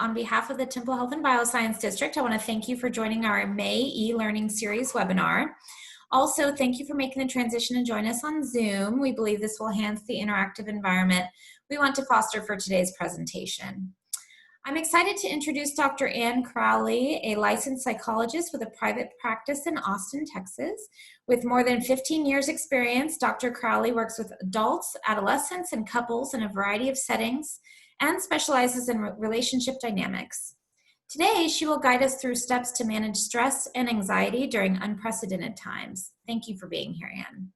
On behalf of the Temple Health and Bioscience District, I want to thank you for joining our May e-learning series webinar. Also, thank you for making the transition and join us on Zoom. We believe this will enhance the interactive environment we want to foster for today's presentation. I'm excited to introduce Dr. Ann Crowley, a licensed psychologist with a private practice in Austin, Texas. With more than 15 years experience, Dr. Crowley works with adults, adolescents, and couples in a variety of settings and specializes in relationship dynamics. Today, she will guide us through steps to manage stress and anxiety during unprecedented times. Thank you for being here, Ann.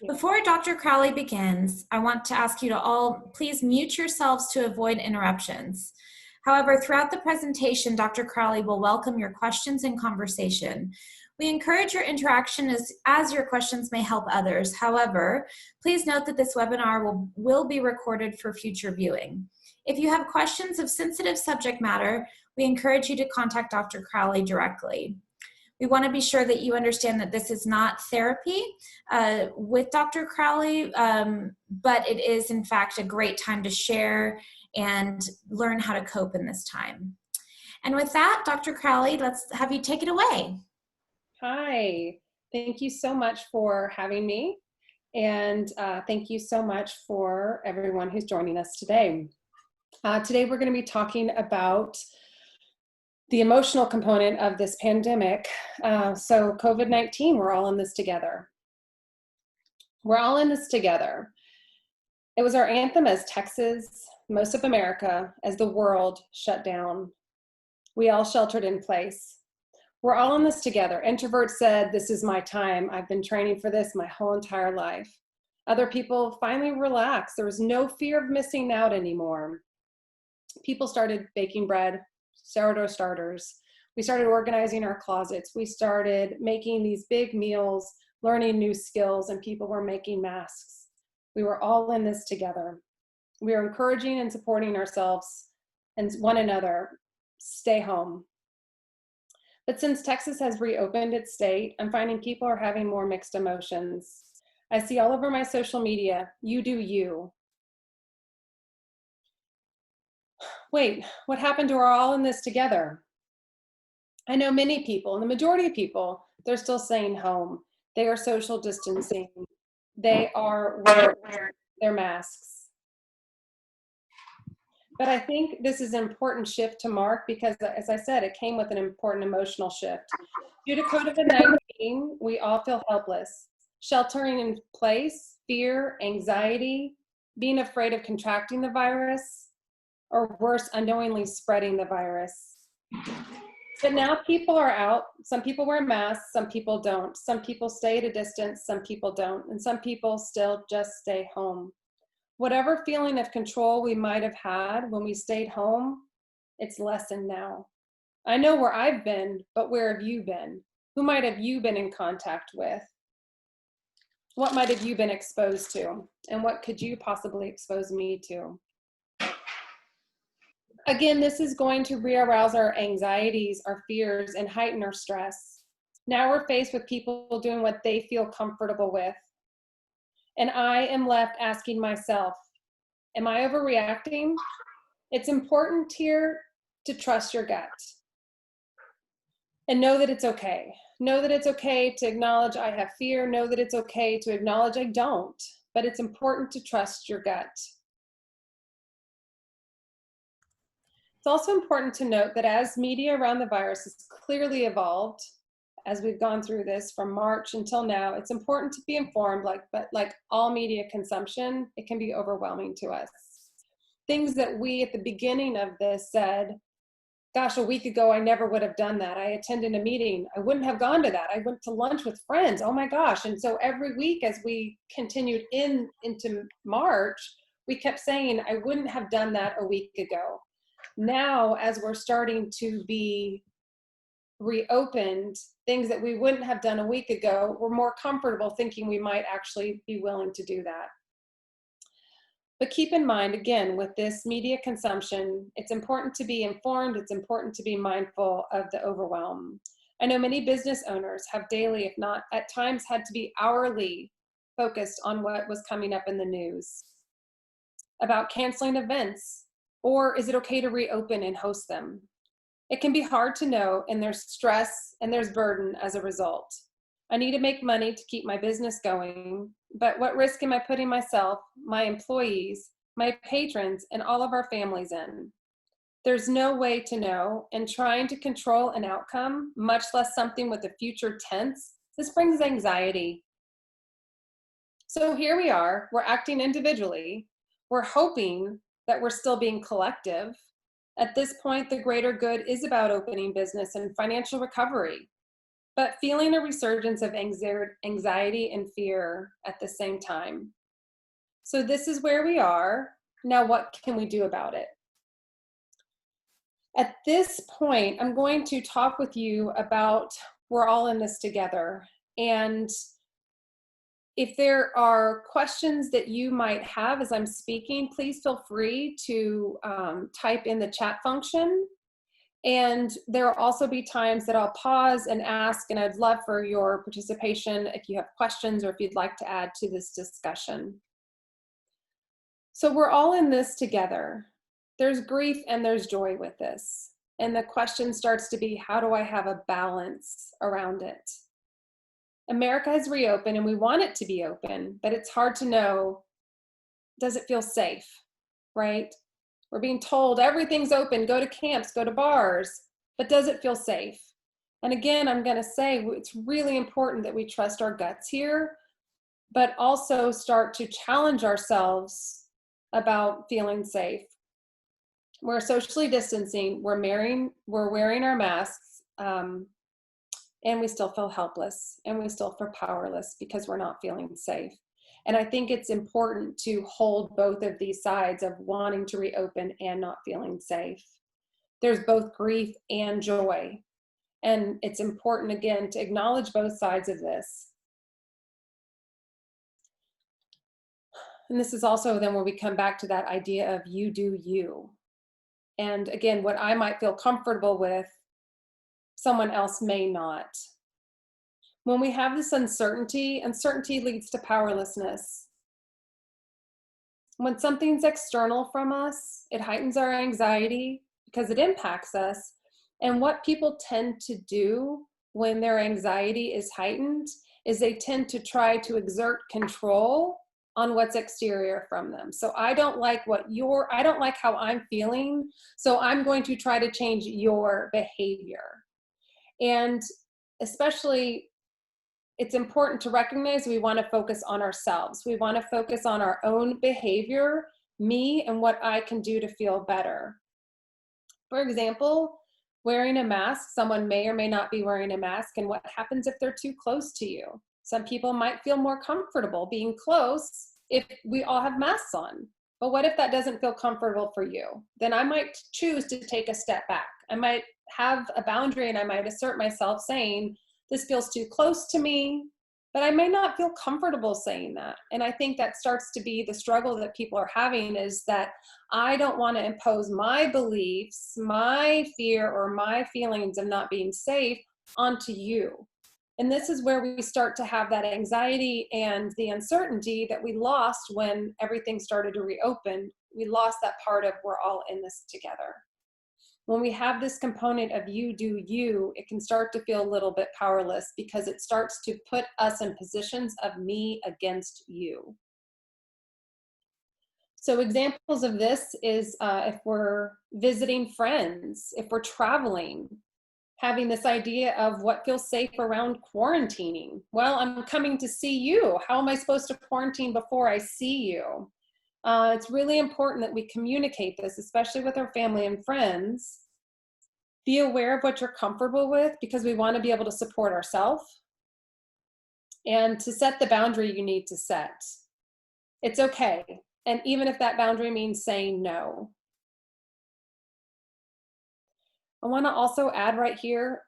Before Dr. Crowley begins, I want to ask you to all please mute yourselves to avoid interruptions. However, throughout the presentation, Dr. Crowley will welcome your questions and conversation. We encourage your interaction as your questions may help others. However, please note that this webinar will be recorded for future viewing. If you have questions of sensitive subject matter, we encourage you to contact Dr. Crowley directly. We want to be sure that you understand that this is not therapy with Dr. Crowley, but it is in fact a great time to share and learn how to cope in this time. And with that, Dr. Crowley, let's have you take it away. Hi, thank you so much for having me. And thank you so much for everyone who's joining us today. Today we're going to be talking about the emotional component of this pandemic. So COVID-19, we're all in this together. We're all in this together. It was our anthem as Texas, most of America, as the world shut down. We all sheltered in place. We're all in this together. Introverts said, "This is my time. I've been training for this my whole entire life." Other people finally relaxed. There was no fear of missing out anymore. People started baking bread, sourdough starters. We started organizing our closets. We started making these big meals, learning new skills, and people were making masks. We were all in this together. We are encouraging and supporting ourselves and one another. Stay home. But since Texas has reopened its state, I'm finding people are having more mixed emotions. I see all over my social media, "You do you." Wait, what happened to our all in this together? I know many people, and the majority of people, they're still staying home. They are social distancing. They are wearing their masks. But I think this is an important shift to mark because, as I said, it came with an important emotional shift. Due to COVID-19, we all feel helpless. Sheltering in place, fear, anxiety, being afraid of contracting the virus, or worse, unknowingly spreading the virus. But now people are out. Some people wear masks, some people don't. Some people stay at a distance, some people don't. And some people still just stay home. Whatever feeling of control we might have had when we stayed home, it's lessened now. I know where I've been, but where have you been? Who might have you been in contact with? What might have you been exposed to? And what could you possibly expose me to? Again, this is going to rearouse our anxieties, our fears, and heighten our stress. Now we're faced with people doing what they feel comfortable with. And I am left asking myself, am I overreacting? It's important here to trust your gut and know that it's okay. Know that it's okay to acknowledge I have fear. Know that it's okay to acknowledge I don't, but it's important to trust your gut. It's also important to note that as media around the virus has clearly evolved, as we've gone through this from March until now, it's important to be informed, but like all media consumption, it can be overwhelming to us. Things that we at the beginning of this said, gosh, a week ago, I never would have done that. I attended a meeting. I wouldn't have gone to that. I went to lunch with friends. Oh my gosh. And so every week as we continued into March, we kept saying, I wouldn't have done that a week ago. Now, as we're starting to be reopened, things that we wouldn't have done a week ago, we're more comfortable thinking we might actually be willing to do that. But keep in mind, again, with this media consumption, it's important to be informed. It's important to be mindful of the overwhelm. I know many business owners have daily, if not at times, had to be hourly focused on what was coming up in the news about canceling events, Or is it okay to reopen and host them? It can be hard to know, and there's stress and there's burden as a result. I need to make money to keep my business going, but what risk am I putting myself, my employees, my patrons, and all of our families in? There's no way to know, and trying to control an outcome, much less something with a future tense, this brings anxiety. So here we are, we're acting individually, we're hoping that we're still being collective. At this point, the greater good is about opening business and financial recovery, but feeling a resurgence of anxiety and fear at the same time. So this is where we are. Now, what can we do about it? At this point, I'm going to talk with you about we're all in this together. And if there are questions that you might have as I'm speaking, please feel free to type in the chat function. And there will also be times that I'll pause and ask, and I'd love for your participation if you have questions or if you'd like to add to this discussion. So we're all in this together. There's grief and there's joy with this. And the question starts to be, how do I have a balance around it? America has reopened and we want it to be open, but it's hard to know, does it feel safe, right? We're being told everything's open, go to camps, go to bars, but does it feel safe? And again, I'm going to say it's really important that we trust our guts here, but also start to challenge ourselves about feeling safe. We're socially distancing, we're wearing our masks, and we still feel helpless and we still feel powerless because we're not feeling safe. And I think it's important to hold both of these sides of wanting to reopen and not feeling safe. There's both grief and joy. And it's important, again, to acknowledge both sides of this. And this is also then where we come back to that idea of you do you. And again, what I might feel comfortable with, someone else may not. When we have this uncertainty, uncertainty leads to powerlessness. When something's external from us, it heightens our anxiety because it impacts us. And what people tend to do when their anxiety is heightened is they tend to try to exert control on what's exterior from them. So I don't like I don't like how I'm feeling, so I'm going to try to change your behavior. And especially, it's important to recognize we want to focus on ourselves. We want to focus on our own behavior, me, and what I can do to feel better. For example, wearing a mask, someone may or may not be wearing a mask, and what happens if they're too close to you? Some people might feel more comfortable being close if we all have masks on. But what if that doesn't feel comfortable for you? Then I might choose to take a step back. I might have a boundary and I might assert myself saying, this feels too close to me, but I may not feel comfortable saying that. And I think that starts to be the struggle that people are having, is that I don't want to impose my beliefs, my fear, or my feelings of not being safe onto you. And this is where we start to have that anxiety and the uncertainty that we lost when everything started to reopen. We lost that part of we're all in this together. When we have this component of you do you, it can start to feel a little bit powerless because it starts to put us in positions of me against you. So examples of this is if we're visiting friends, if we're traveling, having this idea of what feels safe around quarantining. Well, I'm coming to see you. How am I supposed to quarantine before I see you? It's really important that we communicate this, especially with our family and friends. Be aware of what you're comfortable with because we want to be able to support ourselves. And to set the boundary you need to set. It's okay. And even if that boundary means saying no. I want to also add right here,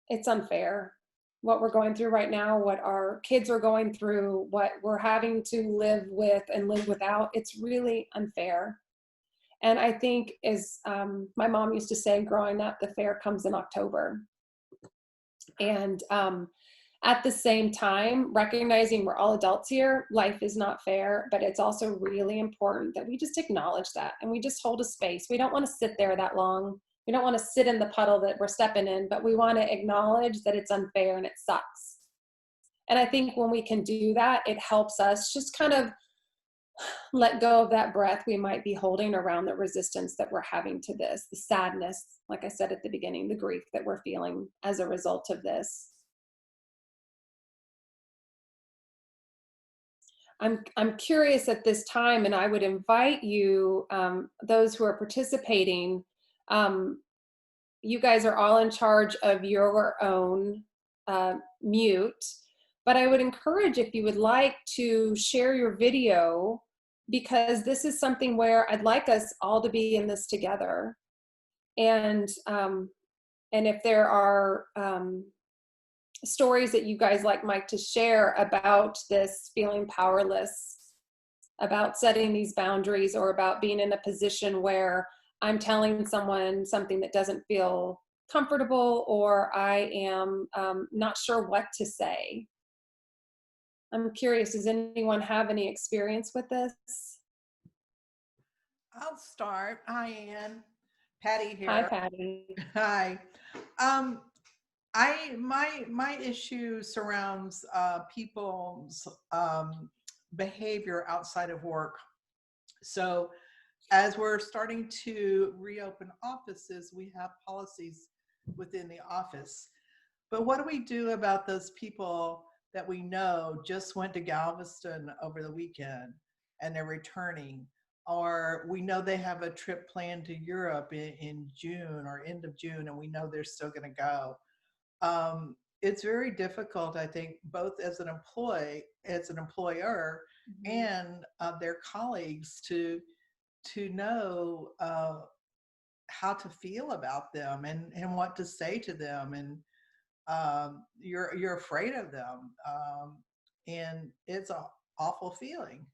it's unfair. What we're going through right now, what our kids are going through, what we're having to live with and live without, it's really unfair. And I think, as my mom used to say growing up, the fair comes in October. And At the same time, recognizing we're all adults here, life is not fair, but it's also really important that we just acknowledge that and we just hold a space. We don't want to sit there that long. We don't want to sit in the puddle that we're stepping in, but we want to acknowledge that it's unfair and it sucks. And I think when we can do that, it helps us just kind of let go of that breath we might be holding around the resistance that we're having to this, the sadness, like I said at the beginning, the grief that we're feeling as a result of this. I'm curious at this time, and I would invite you, those who are participating, you guys are all in charge of your own mute, but I would encourage, if you would like, to share your video, because this is something where I'd like us all to be in this together. And if there are stories that you guys like Mike to share about this feeling powerless, about setting these boundaries, or about being in a position where I'm telling someone something that doesn't feel comfortable, or I am not sure what to say. I'm curious, does anyone have any experience with this? I'll start. Hi, Ann. Patty here. Hi, Patty. Hi. My issue surrounds people's behavior outside of work. So as we're starting to reopen offices, we have policies within the office. But what do we do about those people that we know just went to Galveston over the weekend and they're returning? Or we know they have a trip planned to Europe in June or end of June, and we know they're still going to go. It's very difficult, I think, both as an employer, mm-hmm. and their colleagues to know how to feel about them and what to say to them, and you're afraid of them, and it's an awful feeling.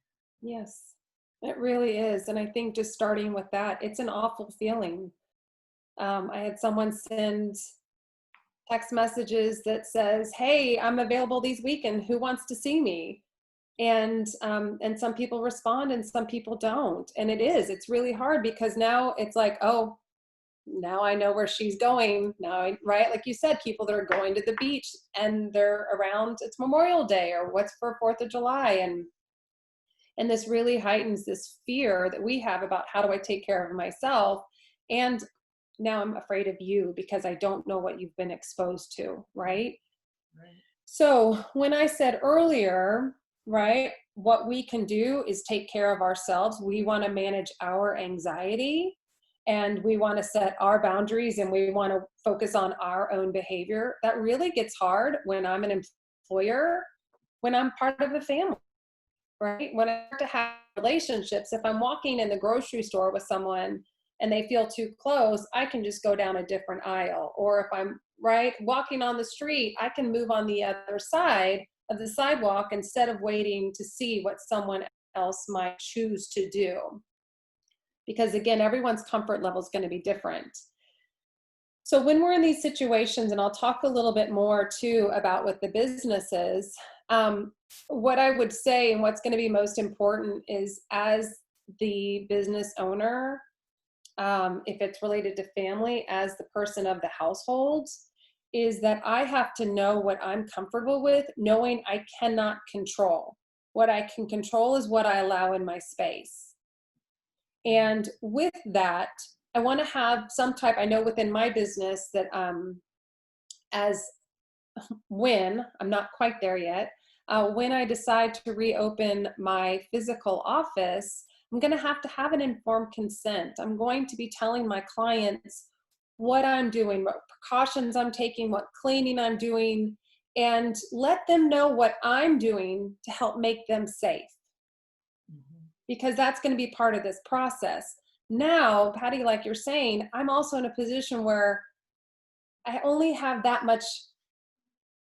Yes, it really is. And I think just starting with that, it's an awful feeling. I had someone send text messages that says, "Hey, I'm available these weekends. Who wants to see me?" And some people respond and some people don't. And it's really hard, because now it's like, oh, now I know where she's going. Now, right? Like you said, people that are going to the beach and they're around, it's Memorial Day or what's for 4th of July. And this really heightens this fear that we have about, how do I take care of myself? And now I'm afraid of you because I don't know what you've been exposed to, right? Right. So when I said earlier, right, what we can do is take care of ourselves. We want to manage our anxiety, and we want to set our boundaries, and we want to focus on our own behavior. That really gets hard when I'm an employer, when I'm part of a family, right? When I start to have relationships, if I'm walking in the grocery store with someone and they feel too close, I can just go down a different aisle. Or if I'm walking on the street, I can move on the other side of the sidewalk instead of waiting to see what someone else might choose to do. Because again, everyone's comfort level is going to be different. So when we're in these situations, and I'll talk a little bit more too about with the businesses, what I would say and what's going to be most important is, as the business owner, if it's related to family, as the person of the household, is that I have to know what I'm comfortable with, knowing I cannot control. What I can control is what I allow in my space. And with that, I want to have some type, I know within my business that when, I'm not quite there yet, when I decide to reopen my physical office, I'm going to have an informed consent. I'm going to be telling my clients what I'm doing, what precautions I'm taking, what cleaning I'm doing, and let them know what I'm doing to help make them safe. Mm-hmm. Because that's going to be part of this process. Now, Patty, like you're saying, I'm also in a position where I only have that much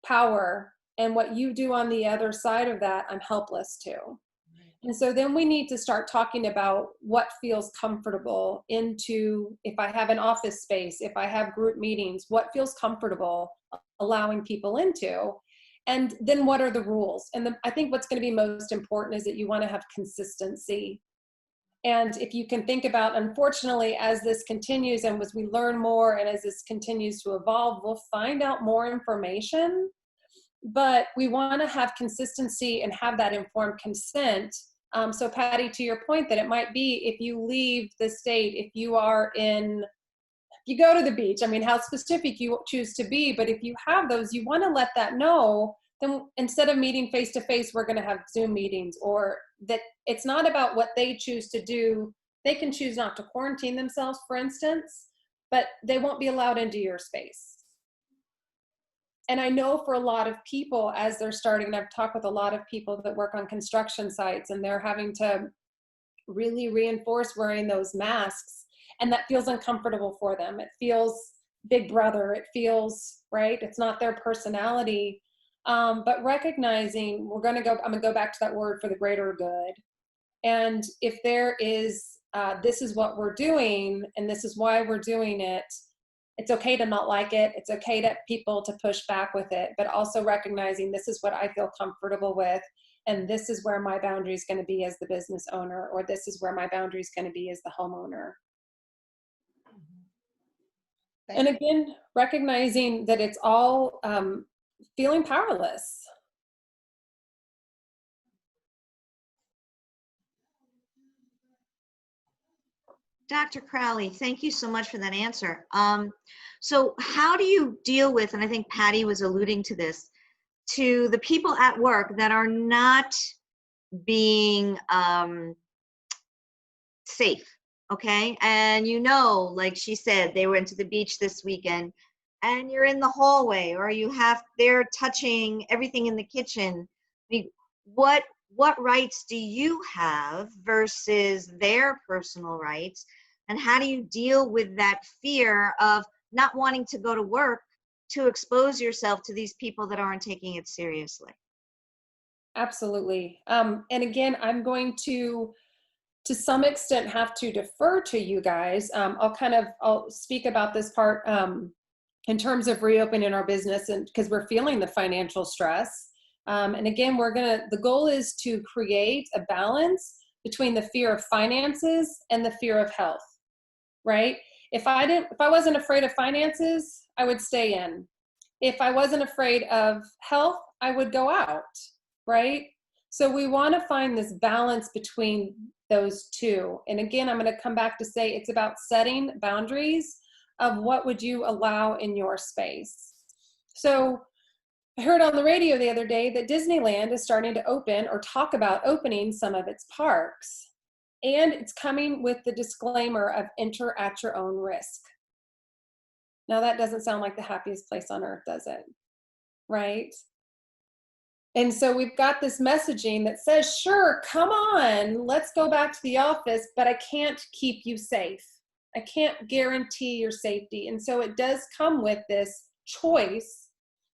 power, and what you do on the other side of that, I'm helpless to. And so then we need to start talking about what feels comfortable into, if I have an office space, if I have group meetings, what feels comfortable allowing people into. And then what are the rules? And I think what's going to be most important is that you want to have consistency. And if you can think about, unfortunately, as this continues and as we learn more and as this continues to evolve, we'll find out more information. But we want to have consistency and have that informed consent. So Patty, to your point, that it might be if you leave the state, if you go to the beach, I mean, how specific you choose to be, but if you have those, you want to let that know. Then instead of meeting face to face, we're going to have Zoom meetings, or that it's not about what they choose to do. They can choose not to quarantine themselves, for instance, but they won't be allowed into your space. And I know for a lot of people, as they're starting, and I've talked with a lot of people that work on construction sites, and they're having to really reinforce wearing those masks, and that feels uncomfortable for them. It feels big brother, it feels, right? It's not their personality. But recognizing, I'm gonna go back to that word, for the greater good. And if there is, this is what we're doing, and this is why we're doing it, it's okay to not like it. It's okay to people to push back with it, but also recognizing this is what I feel comfortable with, and this is where my boundary is going to be as the business owner, or this is where my boundary is going to be as the homeowner. And again, recognizing that it's all feeling powerless. Dr. Crowley, thank you so much for that answer. So how do you deal with, and I think Patty was alluding to this, to the people at work that are not being safe, okay? And like she said, they went to the beach this weekend, and you're in the hallway, or they're touching everything in the kitchen. I mean, what rights do you have versus their personal rights? And how do you deal with that fear of not wanting to go to work to expose yourself to these people that aren't taking it seriously? Absolutely. And again, I'm going to some extent, have to defer to you guys. I'll speak about this part in terms of reopening our business, and because we're feeling the financial stress. And again, the goal is to create a balance between the fear of finances and the fear of health, right? If I wasn't afraid of finances, I would stay in. If I wasn't afraid of health, I would go out, right? So we want to find this balance between those two. And again, I'm going to come back to say it's about setting boundaries of what would you allow in your space. So I heard on the radio the other day that Disneyland is starting to open or talk about opening some of its parks. And it's coming with the disclaimer of enter at your own risk. Now that doesn't sound like the happiest place on earth, does it? Right? And so we've got this messaging that says, sure, come on, let's go back to the office, but I can't keep you safe. I can't guarantee your safety. And so it does come with this choice,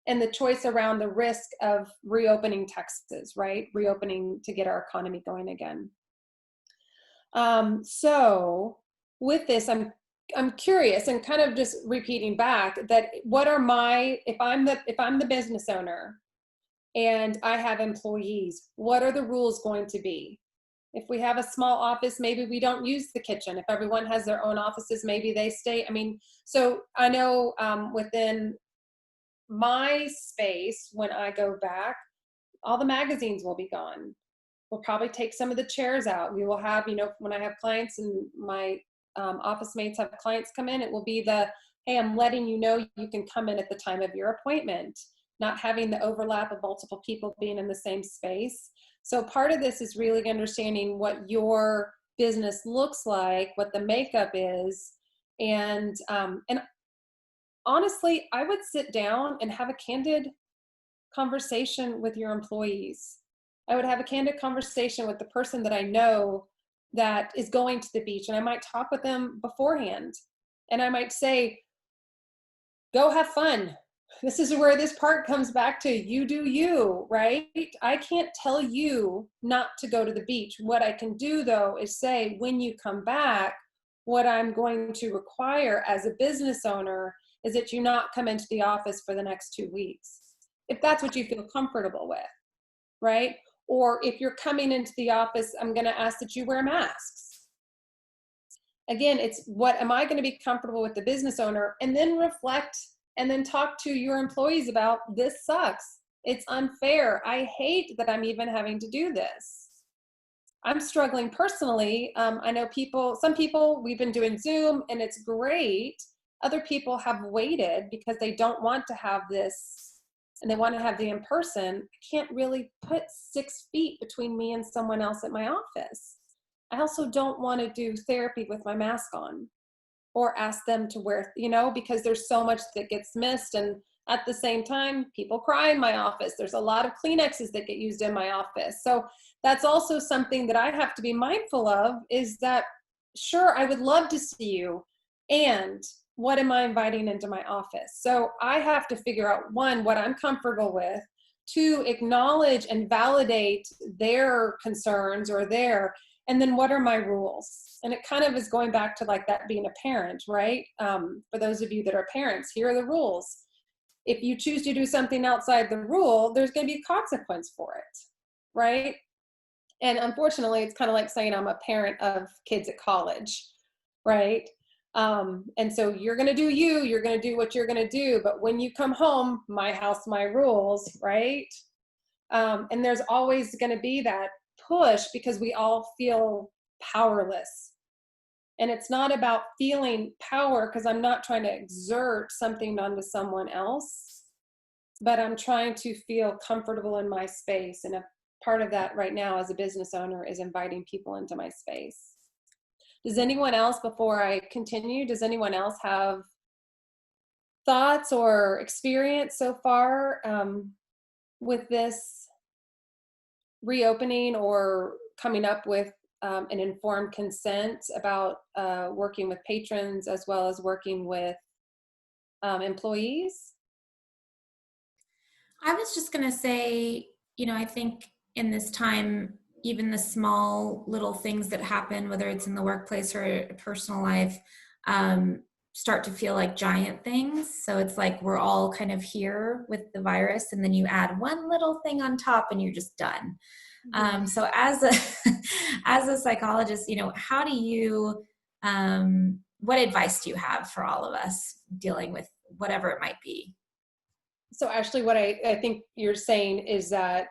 and the choice around the risk of reopening Texas, right? Reopening to get our economy going again. So with this, I'm curious, and kind of just repeating back that if I'm the business owner and I have employees, what are the rules going to be? If we have a small office, maybe we don't use the kitchen. If everyone has their own offices, maybe they stay. So I know within my space, when I go back, all the magazines will be gone. We'll probably take some of the chairs out. We will have, when I have clients and my office mates have clients come in, it will be hey, I'm letting you know you can come in at the time of your appointment, not having the overlap of multiple people being in the same space. So part of this is really understanding what your business looks like, what the makeup is, and honestly, I would sit down and have a candid conversation with your employees. I would have a candid conversation with the person that I know that is going to the beach, and I might talk with them beforehand, and I might say, go have fun. This is where this part comes back to you do you, right? I can't tell you not to go to the beach. What I can do, though, is say, when you come back, what I'm going to require as a business owner is that you not come into the office for the next 2 weeks. if that's what you feel comfortable with, right? Or if you're coming into the office, I'm going to ask that you wear masks. Again, it's what am I going to be comfortable with the business owner, and then reflect and then talk to your employees about this sucks. It's unfair. I hate that I'm even having to do this. I'm struggling personally. I know some people, we've been doing Zoom and it's great. Other people have waited because they don't want to have this and they want to have the in-person. I can't really put 6 feet between me and someone else at my office. I also don't want to do therapy with my mask on or ask them to wear, because there's so much that gets missed. And at the same time, people cry in my office. There's a lot of Kleenexes that get used in my office. So that's also something that I have to be mindful of, is that, sure, I would love to see you. And what am I inviting into my office? So I have to figure out, one, what I'm comfortable with, two, acknowledge and validate their concerns and then what are my rules? And it kind of is going back to like that being a parent, right? For those of you that are parents, here are the rules. If you choose to do something outside the rule, there's going to be a consequence for it, right? And unfortunately, it's kind of like saying I'm a parent of kids at college, right? And so you're going to do you're going to do what you're going to do. But when you come home, my house, my rules, right? And there's always going to be that push because we all feel powerless. And it's not about feeling power, because I'm not trying to exert something onto someone else, but I'm trying to feel comfortable in my space. And a part of that right now as a business owner is inviting people into my space. Does anyone else, before I continue, does anyone else have thoughts or experience so far with this reopening or coming up with an informed consent about working with patrons as well as working with employees? I was just going to say, I think in this time, even the small little things that happen, whether it's in the workplace or a personal life, start to feel like giant things. So it's like we're all kind of here with the virus, and then you add one little thing on top and you're just done. So as a psychologist, how do you, what advice do you have for all of us dealing with whatever it might be? So Ashley, what I think you're saying is that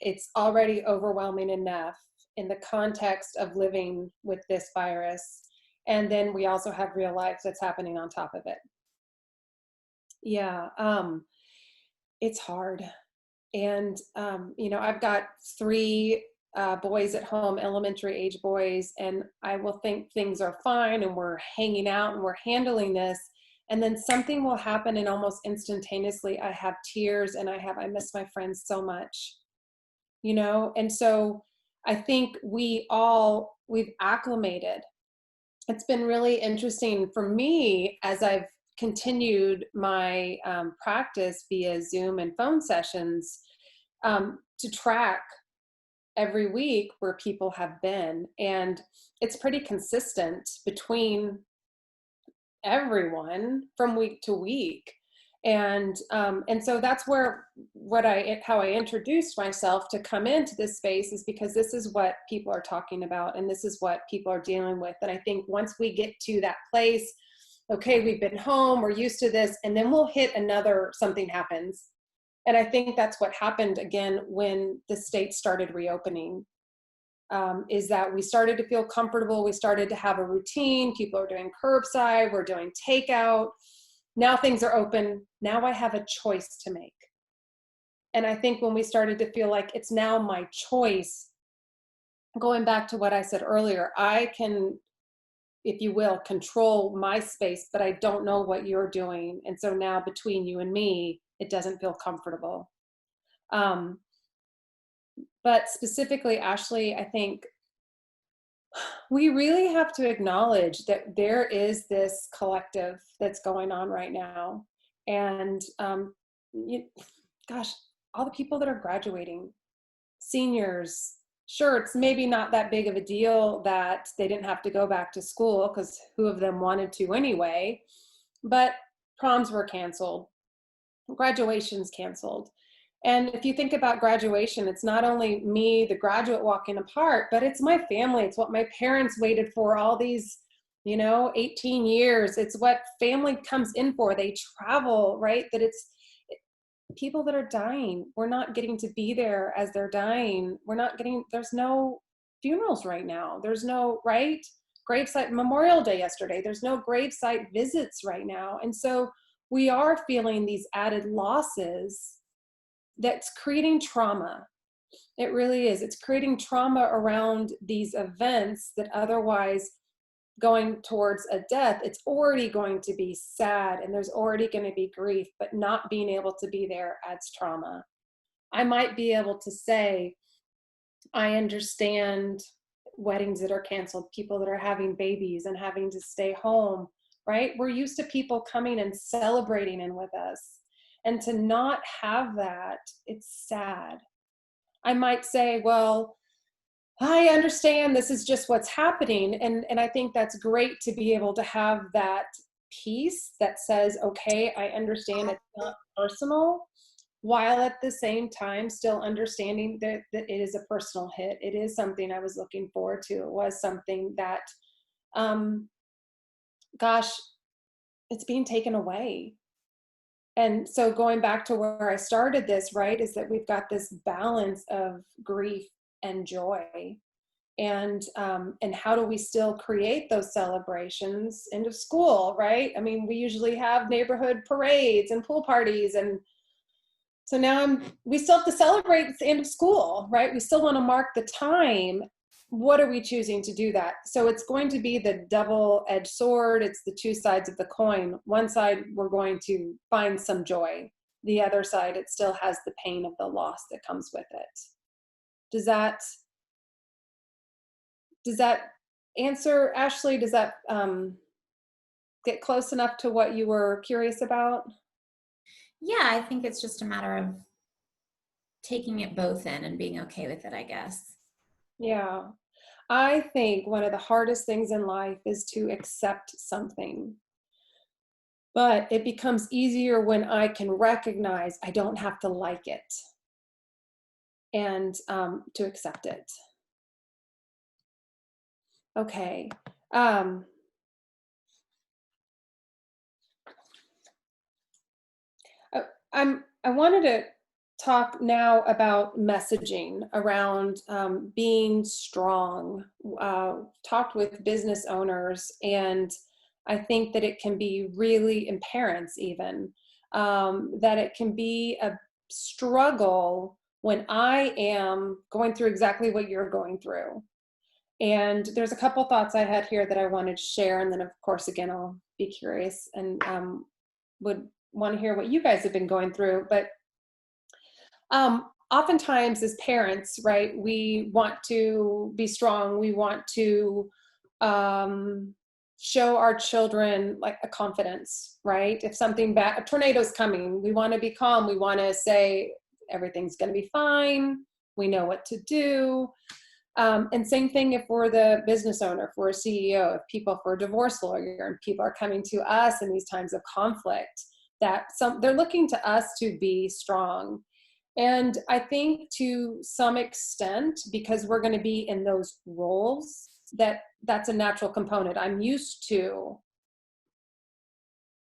it's already overwhelming enough in the context of living with this virus. And then we also have real life that's happening on top of it. Yeah, it's hard. And, I've got 3 boys at home, elementary age boys, and I will think things are fine and we're hanging out and we're handling this. And then something will happen and almost instantaneously I have tears and I miss my friends so much, And so I think we've acclimated. It's been really interesting for me as I've continued my practice via Zoom and phone sessions to track every week where people have been. And it's pretty consistent between everyone from week to week. And so that's where how I introduced myself to come into this space, is because this is what people are talking about and this is what people are dealing with. And I think once we get to that place, okay, we've been home, we're used to this, and then we'll hit something happens. And I think that's what happened again when the state started reopening. Is that we started to feel comfortable. We started to have a routine. People are doing curbside. We're doing takeout. Now things are open. Now I have a choice to make. And I think when we started to feel like it's now my choice, going back to what I said earlier, I can, if you will, control my space, but I don't know what you're doing. And so now between you and me, it doesn't feel comfortable. But specifically, Ashley, I think we really have to acknowledge that there is this collective that's going on right now. And gosh, all the people that are graduating, seniors, sure, it's maybe not that big of a deal that they didn't have to go back to school, because who of them wanted to anyway, but proms were canceled, graduations canceled. And if you think about graduation, it's not only me, the graduate, walking apart, but it's my family. It's what my parents waited for all these, 18 years. It's what family comes in for. They travel, right? That it's people that are dying. We're not getting to be there as they're dying. There's no funerals right now. There's no, right? Gravesite, Memorial Day yesterday. There's no gravesite visits right now. And so we are feeling these added losses that's creating trauma. It really is. It's creating trauma around these events that otherwise going towards a death, it's already going to be sad and there's already going to be grief, but not being able to be there adds trauma. I might be able to say, I understand weddings that are canceled, people that are having babies and having to stay home, right? We're used to people coming and celebrating in with us. And to not have that, it's sad. I might say, well, I understand this is just what's happening. And I think that's great to be able to have that piece that says, okay, I understand it's not personal, while at the same time still understanding that it is a personal hit. It is something I was looking forward to. It was something that, gosh, it's being taken away. And so going back to where I started this, right, is that we've got this balance of grief and joy. And how do we still create those celebrations into school, right? I mean, we usually have neighborhood parades and pool parties. And so now we still have to celebrate at the end of school, right? We still want to mark the time. What are we choosing to do that? So it's going to be the double-edged sword. It's the two sides of the coin. One side, we're going to find some joy. The other side, it still has the pain of the loss that comes with it. Does that answer, Ashley? Does that get close enough to what you were curious about? Yeah, I think it's just a matter of taking it both in and being okay with it, I guess. Yeah. I think one of the hardest things in life is to accept something. But it becomes easier when I can recognize I don't have to like it and to accept it. Okay. I wanted to talk now about messaging around being strong. Talked with business owners, and I think that it can be really, and parents even, that it can be a struggle when I am going through exactly what you're going through. And there's a couple thoughts I had here that I wanted to share. And then, of course, again, I'll be curious and would want to hear what you guys have been going through. But oftentimes as parents, right, we want to be strong. We want to show our children like a confidence, right? If something bad, a tornado's coming, we want to be calm. We want to say everything's going to be fine. We know what to do. And same thing if we're the business owner, if we're a CEO, if we're a divorce lawyer, and people are coming to us in these times of conflict, they're looking to us to be strong. And I think to some extent, because we're going to be in those roles, that's a natural component. I'm used to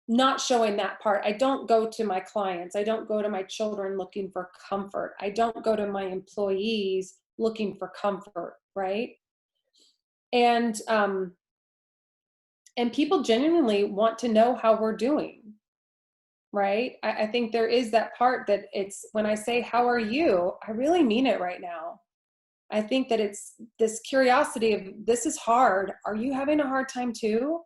not showing that part. I don't go to my clients. I don't go to my children looking for comfort. I don't go to my employees looking for comfort, right? And people genuinely want to know how we're doing, right? I think there is that part that it's, when I say, how are you? I really mean it right now. I think that it's this curiosity of, this is hard. Are you having a hard time too?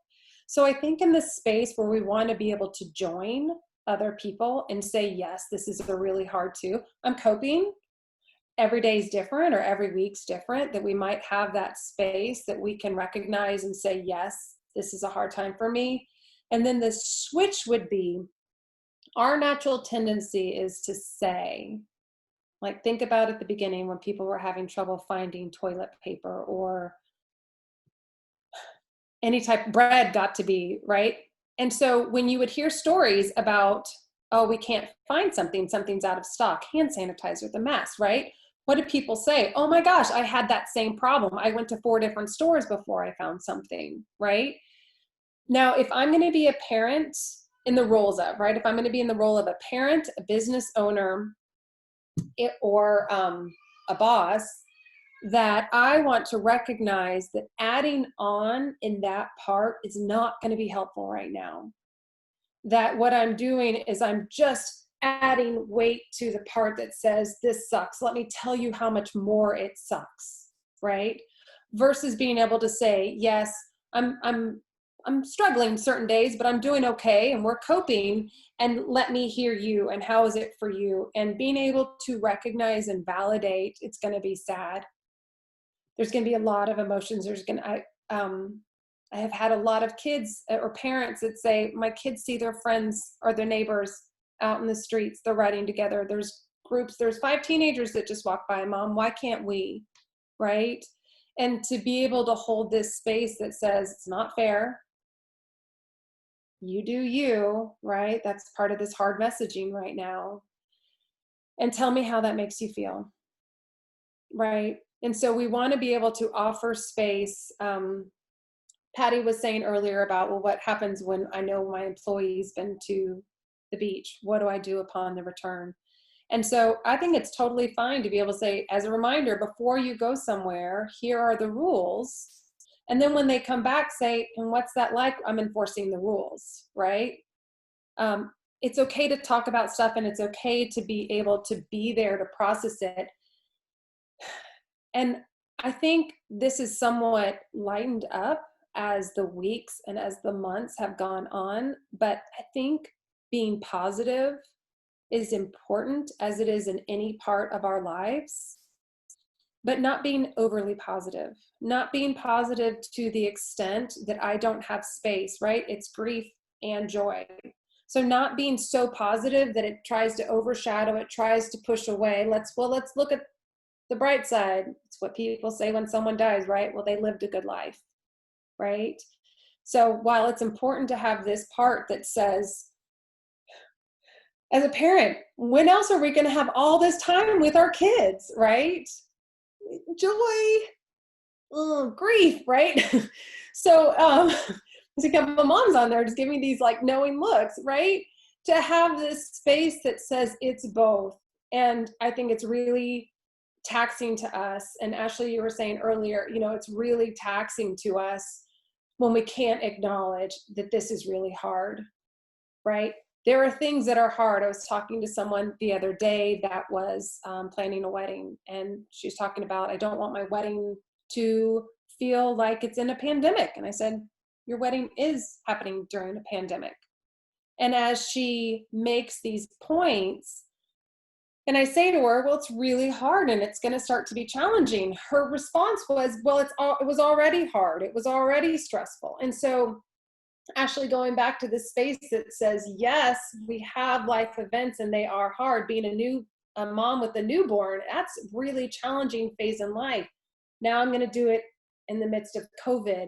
So I think in this space where we want to be able to join other people and say, yes, this is a really hard too. I'm coping. Every day is different, or every week's different, that we might have that space that we can recognize and say, yes, this is a hard time for me. And then the switch would be, our natural tendency is to say, like, think about at the beginning when people were having trouble finding toilet paper, or any type of bread got to be, right? And so when you would hear stories about, Oh, we can't find something. Something's out of stock. Hand sanitizer, the mask, right? What do people say? Oh my gosh, I had that same problem. I went to 4 different stores before I found something, right? Now, if I'm going to be a parent in the roles of, right? If I'm going to be in the role of a parent, a business owner, or a boss, that I want to recognize that adding on in that part is not going to be helpful right now. That what I'm doing is I'm just adding weight to the part that says, this sucks. Let me tell you how much more it sucks, right? Versus being able to say, yes, I'm struggling certain days, but I'm doing okay and we're coping, and let me hear you and how is it for you? And being able to recognize and validate, it's going to be sad. There's going to be a lot of emotions. I have had a lot of kids or parents that say, my kids see their friends or their neighbors out in the streets, they're riding together. There's groups, there's 5 teenagers that just walk by, Mom, why can't we? Right? And to be able to hold this space that says, it's not fair. You do you, right? That's part of this hard messaging right now. And tell me how that makes you feel, right? And so we want to be able to offer space. Patty was saying earlier about, well, what happens when I know my employee's been to the beach? What do I do upon the return? And so I think it's totally fine to be able to say, as a reminder, before you go somewhere, here are the rules. And then when they come back, say, and what's that like? I'm enforcing the rules, right? It's okay to talk about stuff, and it's okay to be able to be there to process it. And I think this is somewhat lightened up as the weeks and as the months have gone on. But I think being positive is important, as it is in any part of our lives, but not being overly positive, not being positive to the extent that I don't have space, right? It's grief and joy. So not being so positive that it tries to overshadow, it tries to push away. Let's look at the bright side. It's what people say when someone dies, right? Well, they lived a good life, right? So while it's important to have this part that says, as a parent, when else are we going to have all this time with our kids, right? Joy, grief, right? So there's a couple of moms on there just giving these like knowing looks, right? To have this space that says it's both. And I think it's really taxing to us. And Ashley, you were saying earlier, it's really taxing to us when we can't acknowledge that this is really hard, right? There are things that are hard. I was talking to someone the other day that was planning a wedding, and she was talking about, I don't want my wedding to feel like it's in a pandemic. And I said, your wedding is happening during a pandemic. And as she makes these points, and I say to her, well, it's really hard and it's going to start to be challenging. Her response was, well, it was already hard. It was already stressful. And so Ashley, going back to this space that says, yes, we have life events and they are hard. Being a mom with a newborn, that's a really challenging phase in life. Now I'm going to do it in the midst of COVID,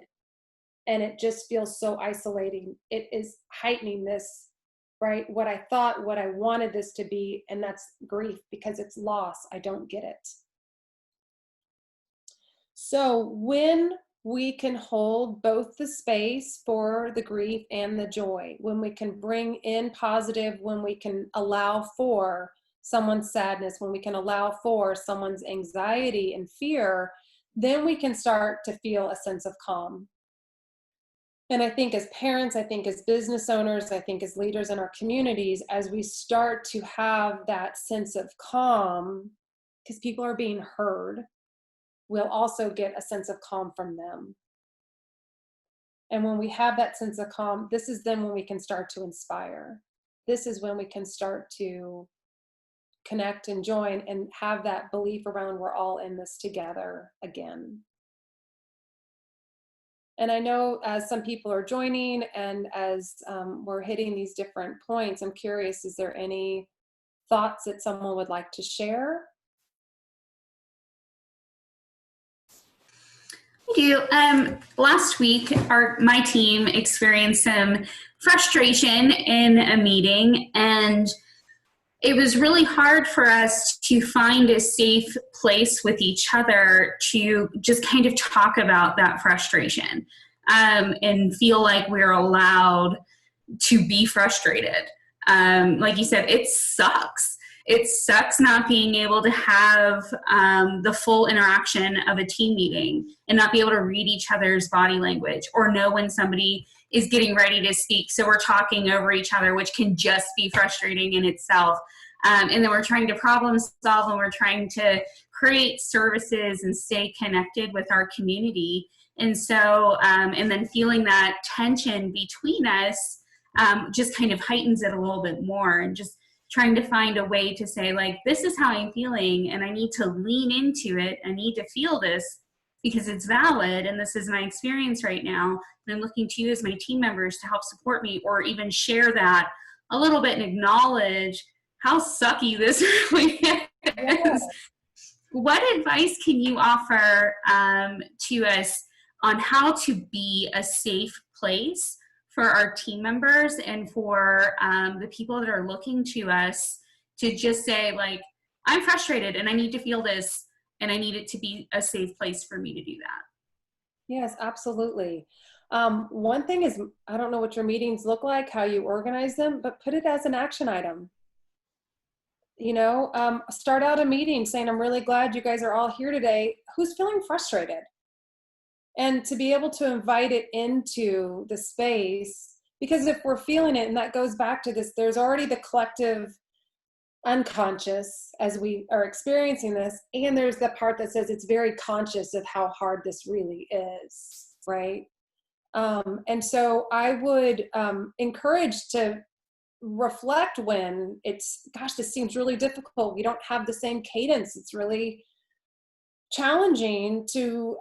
and it just feels so isolating. It is heightening this, right? What I thought, what I wanted this to be, and that's grief because it's loss. I don't get it. So when we can hold both the space for the grief and the joy, when we can bring in positive, when we can allow for someone's sadness, when we can allow for someone's anxiety and fear, then we can start to feel a sense of calm. And I think as parents, I think as business owners, I think as leaders in our communities, as we start to have that sense of calm, because people are being heard, we'll also get a sense of calm from them. And when we have that sense of calm, this is then when we can start to inspire. This is when we can start to connect and join and have that belief around we're all in this together again. And I know as some people are joining and as we're hitting these different points, I'm curious, is there any thoughts that someone would like to share? I do. Last week, my team experienced some frustration in a meeting, and it was really hard for us to find a safe place with each other to just kind of talk about that frustration, and feel like we're allowed to be frustrated. Like you said, it sucks. It sucks not being able to have the full interaction of a team meeting and not be able to read each other's body language or know when somebody is getting ready to speak. So we're talking over each other, which can just be frustrating in itself. And then we're trying to problem solve, and we're trying to create services and stay connected with our community. And so, and then feeling that tension between us just kind of heightens it a little bit more, and just trying to find a way to say, like, this is how I'm feeling, and I need to lean into it. I need to feel this because it's valid, and this is my experience right now. And I'm looking to you as my team members to help support me, or even share that a little bit and acknowledge how sucky this really is. Yeah. What advice can you offer to us on how to be a safe place for our team members and for the people that are looking to us to just say, like, I'm frustrated and I need to feel this, and I need it to be a safe place for me to do that? Yes, absolutely. One thing is, I don't know what your meetings look like, how you organize them, but put it as an action item. You know, start out a meeting saying, I'm really glad you guys are all here today. Who's feeling frustrated? And to be able to invite it into the space, because if we're feeling it, and that goes back to this, there's already the collective unconscious as we are experiencing this, and there's the part that says it's very conscious of how hard this really is, right? And so I would encourage to reflect when it's, gosh, this seems really difficult. We don't have the same cadence. It's really challenging to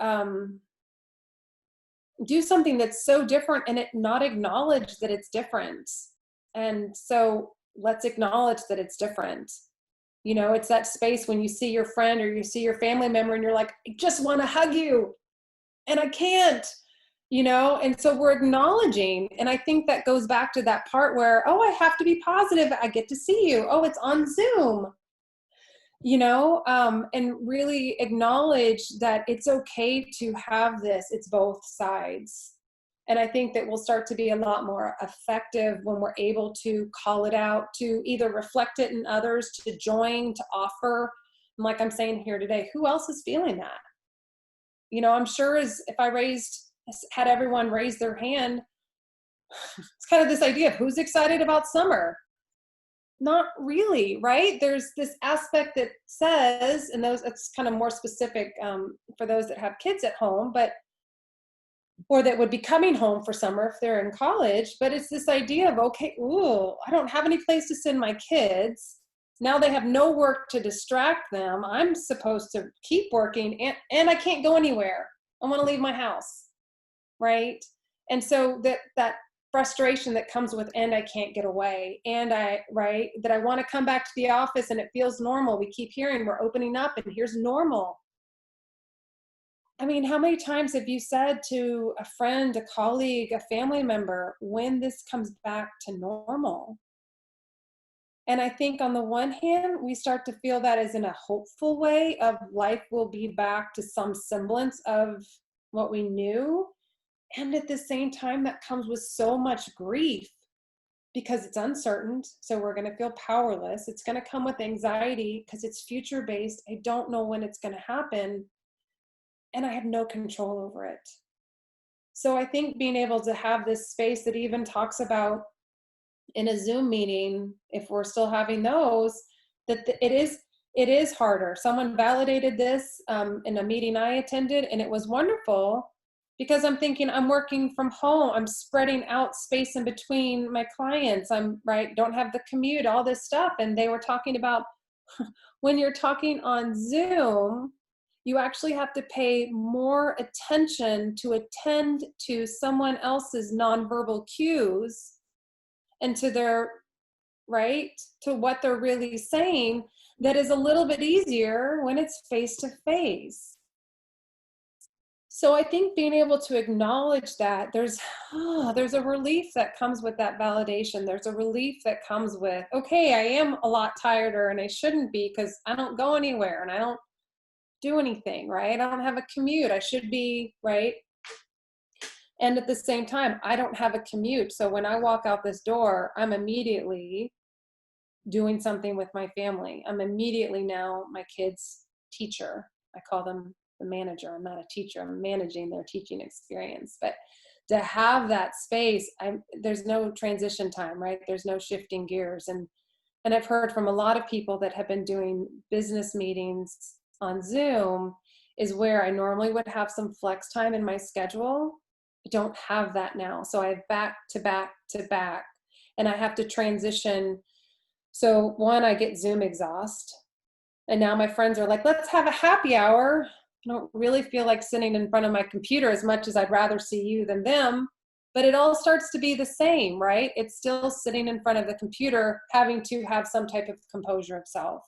do something that's so different and it not acknowledge that it's different. And so let's acknowledge that it's different. You know, it's that space when you see your friend or you see your family member and you're like, I just want to hug you and I can't, you know? And so we're acknowledging. And I think that goes back to that part where, oh, I have to be positive. I get to see you. Oh, it's on Zoom, you know, and really acknowledge that it's okay to have this. It's both sides. And I think that we'll start to be a lot more effective when we're able to call it out, to either reflect it in others, to join, to offer. And like I'm saying here today, who else is feeling that? You know, I'm sure as if I had everyone raise their hand, it's kind of this idea of who's excited about summer. Not really, right? There's this aspect that says, and it's kind of more specific for those that have kids at home, or that would be coming home for summer if they're in college, but it's this idea of, okay, ooh, I don't have any place to send my kids. Now they have no work to distract them. I'm supposed to keep working and I can't go anywhere. I want to leave my house, right? And so that frustration that comes with, and I can't get away, and that I want to come back to the office and it feels normal. We keep hearing we're opening up and here's normal. I mean, how many times have you said to a friend, a colleague, a family member, when this comes back to normal? And I think on the one hand, we start to feel that as in a hopeful way of life will be back to some semblance of what we knew. And at the same time, that comes with so much grief because it's uncertain. So we're going to feel powerless. It's going to come with anxiety because it's future-based. I don't know when it's going to happen. And I have no control over it. So I think being able to have this space that even talks about in a Zoom meeting, if we're still having those, that it is harder. Someone validated this in a meeting I attended, and it was wonderful because I'm thinking I'm working from home. I'm spreading out space in between my clients. Don't have the commute, all this stuff. And they were talking about when you're talking on Zoom, you actually have to pay more attention to attend to someone else's nonverbal cues and to to what they're really saying. That is a little bit easier when it's face to face. So I think being able to acknowledge that there's a relief that comes with that validation. There's a relief that comes with, okay, I am a lot tireder and I shouldn't be because I don't go anywhere and I don't do anything, right? I don't have a commute. I should be, right? And at the same time, I don't have a commute. So when I walk out this door, I'm immediately doing something with my family. I'm immediately now my kids' teacher. I call them the manager. I'm not a teacher. I'm managing their teaching experience. But to have that space, there's no transition time, right? There's no shifting gears. And I've heard from a lot of people that have been doing business meetings on Zoom is where I normally would have some flex time in my schedule. I don't have that now. So I have back to back to back, and I have to transition. So one, I get Zoom exhaust. And now my friends are like, let's have a happy hour. I don't really feel like sitting in front of my computer as much as I'd rather see you than them. But it all starts to be the same, right? It's still sitting in front of the computer, having to have some type of composure of self.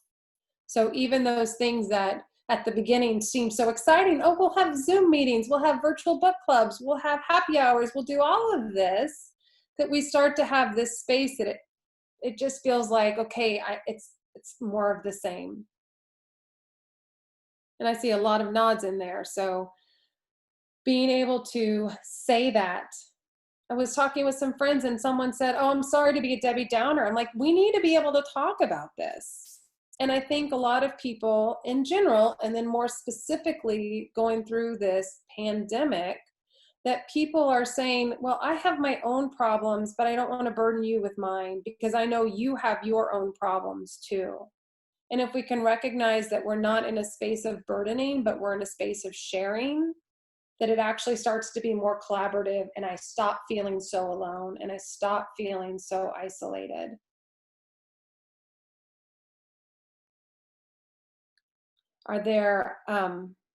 So even those things that at the beginning seem so exciting, oh, we'll have Zoom meetings, we'll have virtual book clubs, we'll have happy hours, we'll do all of this, that we start to have this space that it just feels like, okay, it's more of the same. And I see a lot of nods in there. So being able to say that. I was talking with some friends and someone said, oh, I'm sorry to be a Debbie Downer. I'm like, we need to be able to talk about this. And I think a lot of people in general, and then more specifically going through this pandemic, that people are saying, well, I have my own problems, but I don't want to burden you with mine because I know you have your own problems too. And if we can recognize that we're not in a space of burdening, but we're in a space of sharing, that it actually starts to be more collaborative, and I stop feeling so alone and I stop feeling so isolated. Are there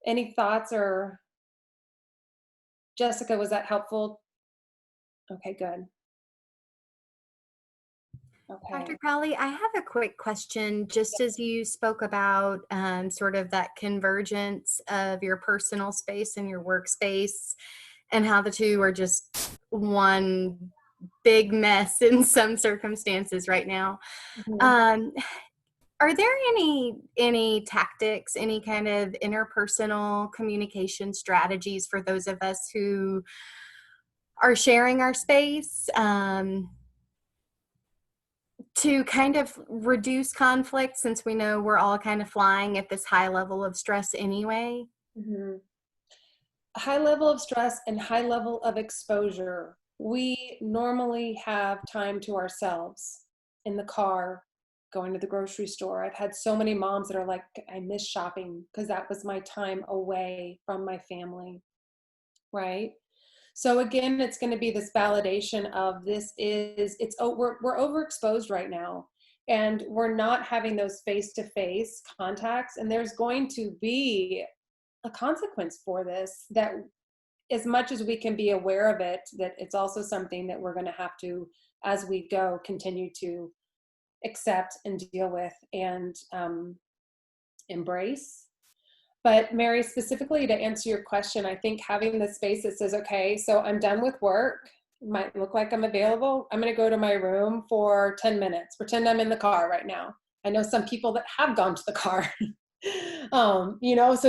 any thoughts, or Jessica, was that helpful? Okay, good. Okay. Dr. Crowley, I have a quick question. Just as you spoke about sort of that convergence of your personal space and your workspace, and how the two are just one big mess in some circumstances right now. Mhm. Are there any tactics, any kind of interpersonal communication strategies for those of us who are sharing our space? To kind of reduce conflict, since we know we're all kind of flying at this high level of stress anyway? Mm-hmm. High level of stress and high level of exposure. We normally have time to ourselves in the car, going to the grocery store. I've had so many moms that are like, I miss shopping because that was my time away from my family, right? So again, it's going to be this validation of we're overexposed right now, and we're not having those face-to-face contacts, and there's going to be a consequence for this, that as much as we can be aware of it, that it's also something that we're going to have to, as we go, continue to accept and deal with and embrace. But Mary, specifically to answer your question, I think having the space that says, okay, so I'm done with work, it might look like I'm available, I'm going to go to my room for 10 minutes, pretend I'm in the car right now. I know some people that have gone to the car, so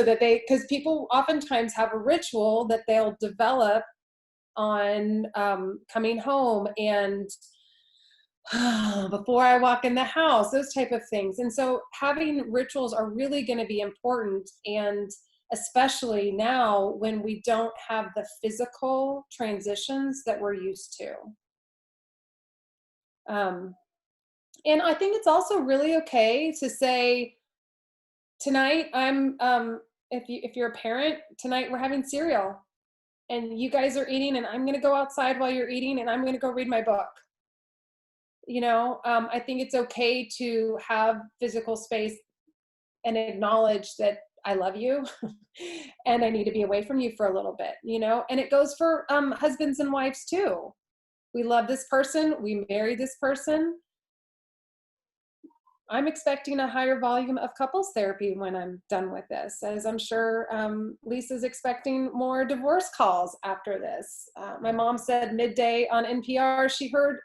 that because people oftentimes have a ritual that they'll develop on coming home and before I walk in the house, those type of things. And so having rituals are really going to be important, and especially now when we don't have the physical transitions that we're used to. And I think it's also really okay to say, tonight if you're a parent, tonight we're having cereal and you guys are eating, and I'm going to go outside while you're eating, and I'm going to go read my book. I think it's okay to have physical space and acknowledge that I love you and I need to be away from you for a little bit, and it goes for husbands and wives too. We love this person, we marry this person. I'm expecting a higher volume of couples therapy when I'm done with this, as I'm sure Lisa's expecting more divorce calls after this. My mom said midday on NPR, she heard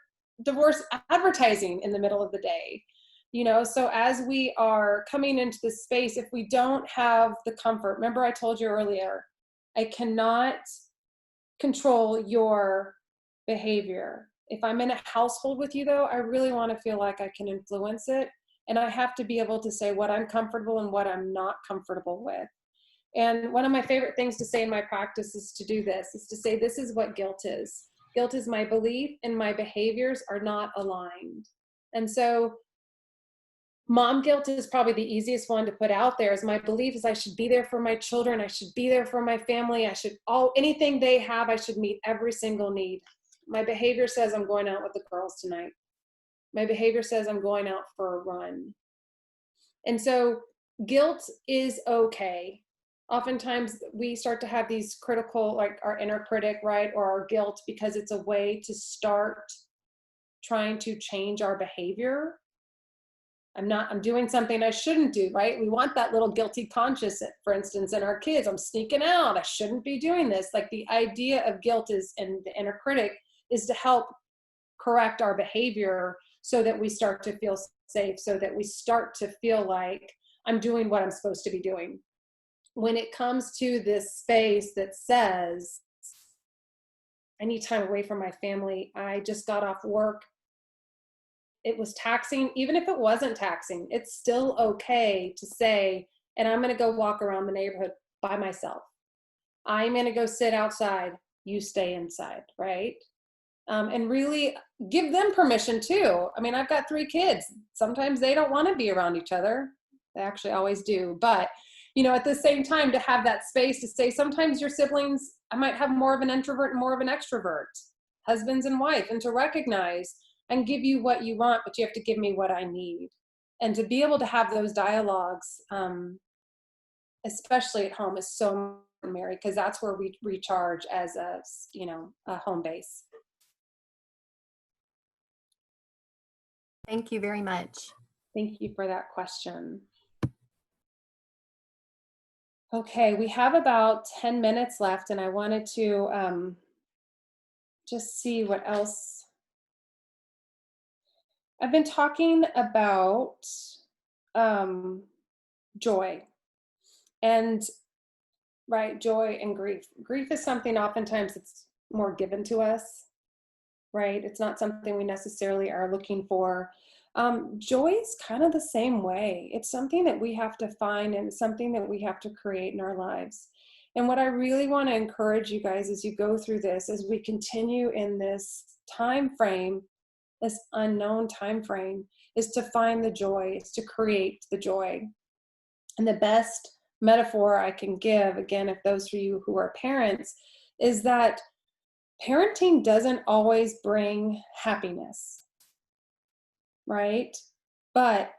divorce advertising in the middle of the day. You know, so as we are coming into this space, if we don't have the comfort, remember I told you earlier, I cannot control your behavior. If I'm in a household with you though, I really want to feel like I can influence it. And I have to be able to say what I'm comfortable and what I'm not comfortable with. And one of my favorite things to say in my practice is to do this, is to say, this is what guilt is. Guilt is my belief and my behaviors are not aligned. And so mom guilt is probably the easiest one to put out there. Is my belief is I should be there for my children. I should be there for my family. I should anything they have, I should meet every single need. My behavior says I'm going out with the girls tonight. My behavior says I'm going out for a run. And so guilt is okay. Oftentimes we start to have these critical, like our inner critic, right? Or our guilt, because it's a way to start trying to change our behavior. I'm doing something I shouldn't do, right? We want that little guilty conscience, for instance, in our kids. I'm sneaking out. I shouldn't be doing this. Like the idea of guilt is, and the inner critic is to help correct our behavior so that we start to feel safe, so that we start to feel like I'm doing what I'm supposed to be doing. When it comes to this space that says, I need time away from my family, I just got off work, it was taxing, even if it wasn't taxing, it's still okay to say, and I'm going to go walk around the neighborhood by myself. I'm going to go sit outside, you stay inside, right? And really give them permission too. I mean, I've got 3 kids. Sometimes they don't want to be around each other. They actually always do. But, you know, at the same time, to have that space to say, sometimes your siblings, I might have more of an introvert and more of an extrovert, husbands and wife, and to recognize and give you what you want, but you have to give me what I need. And to be able to have those dialogues, especially at home, is so important, Mary, because that's where we recharge as a home base. Thank you very much. Thank you for that question. Okay, we have about 10 minutes left, and I wanted to just see what else. I've been talking about joy, and right, joy and grief. Grief is something oftentimes it's more given to us, right? It's not something we necessarily are looking for. Joy is kind of the same way. It's something that we have to find, and it's something that we have to create in our lives. And what I really want to encourage you guys as you go through this, as we continue in this time frame, this unknown time frame, is to find the joy, is to create the joy. And the best metaphor I can give, again, if those of you who are parents, is that parenting doesn't always bring happiness, right? But